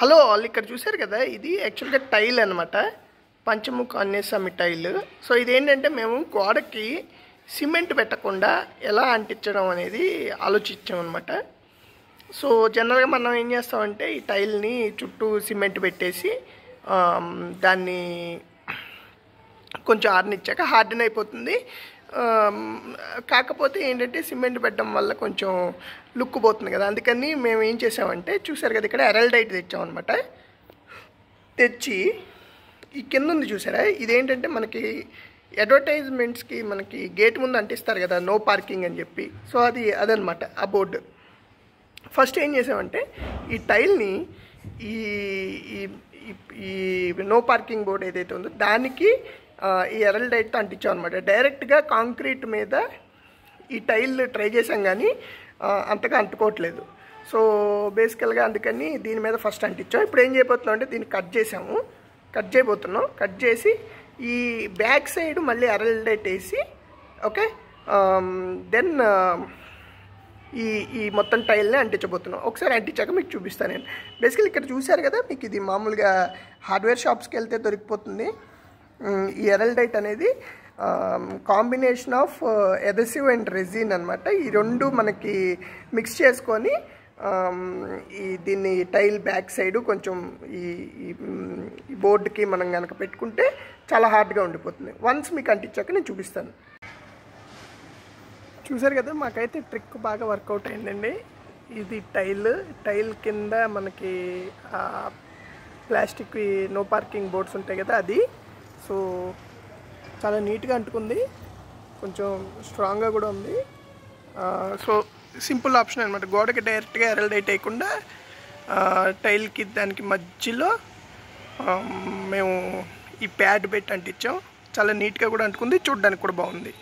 Hello all, ఇక్కడ చూసారు కదా, ఇది యాక్చువల్గా టైల్ అనమాట. పంచముఖ అన్నేసామి టైల్. సో ఇదేంటంటే మేము గోడకి సిమెంట్ పెట్టకుండా ఎలా అంటించడం అనేది ఆలోచించామన్నమాట. సో జనరల్గా మనం ఏం చేస్తామంటే ఈ టైల్ని చుట్టూ సిమెంట్ పెట్టేసి దాన్ని కొంచెం ఆరనిచ్చాక హార్డెన్ అయిపోతుంది. కాకపోతే ఏంటంటే సిమెంట్ పెట్టడం వల్ల కొంచెం లుక్ పోతుంది కదా, అందుకని మేము ఏం చేసామంటే చూసారు కదా, ఇక్కడ ఎరల్డైట్ తెచ్చామన్నమాట. తెచ్చి ఈ కింద ఉంది చూసారా, ఇదేంటంటే మనకి అడ్వర్టైజ్మెంట్స్కి మనకి గేట్ ముందు అంటిస్తారు కదా, నో పార్కింగ్ అని చెప్పి. సో అదనమాట ఆ బోర్డు. ఫస్ట్ ఏం చేసామంటే ఈ టైల్ని ఈ ఈ నో పార్కింగ్ బోర్డు ఏదైతే ఉందో దానికి ఈ ఎరల్డైట్తో అంటించాం అనమాట. డైరెక్ట్గా కాంక్రీట్ మీద ఈ టైల్ ట్రై చేసాం కానీ అంతగా అంటుకోవట్లేదు. సో బేసికల్గా అందుకని దీని మీద ఫస్ట్ అంటించాం. ఇప్పుడు ఏం చేయబోతున్నాం అంటే దీన్ని కట్ చేయబోతున్నాం. కట్ చేసి ఈ బ్యాక్ సైడ్ మళ్ళీ ఎరల్డైట్ వేసి ఓకే, దెన్ ఈ మొత్తం టైల్ని అంటించబోతున్నాం. ఒకసారి అంటించాక మీకు చూపిస్తాను నేను. బేసికల్ ఇక్కడ చూశారు కదా, మీకు ఇది మామూలుగా హార్డ్వేర్ షాప్స్కి వెళ్తే దొరికిపోతుంది. ఈ ఎరల్డైట్ అనేది కాంబినేషన్ ఆఫ్ ఎదసివ్ అండ్ రెజిన్ అనమాట. ఈ రెండు మనకి మిక్స్ చేసుకొని దీన్ని టైల్ బ్యాక్ సైడ్ కొంచెం ఈ బోర్డుకి మనం కనుక పెట్టుకుంటే చాలా హార్డ్గా ఉండిపోతుంది. వన్స్ మీకు అంటించాక నేను చూపిస్తాను. చూసారు కదా, మాకైతే ట్రిక్ బాగా వర్కౌట్ అయిందండి. ఇది టైల్ కింద మనకి ప్లాస్టిక్ నో పార్కింగ్ బోర్డ్స్ ఉంటాయి కదా, అది. సో చాలా నీట్గా అంటుకుంది, కొంచెం స్ట్రాంగ్గా కూడా ఉంది. సో సింపుల్ ఆప్షన్ అనమాట. గోడకి డైరెక్ట్గా ఎరల్డైట్ వేయకుండా టైల్కి దానికి మధ్యలో మేము ఈ ప్యాడ్ పెట్టి అంటించాం. చాలా నీట్గా కూడా అంటుకుంది, చూడడానికి కూడా బాగుంది.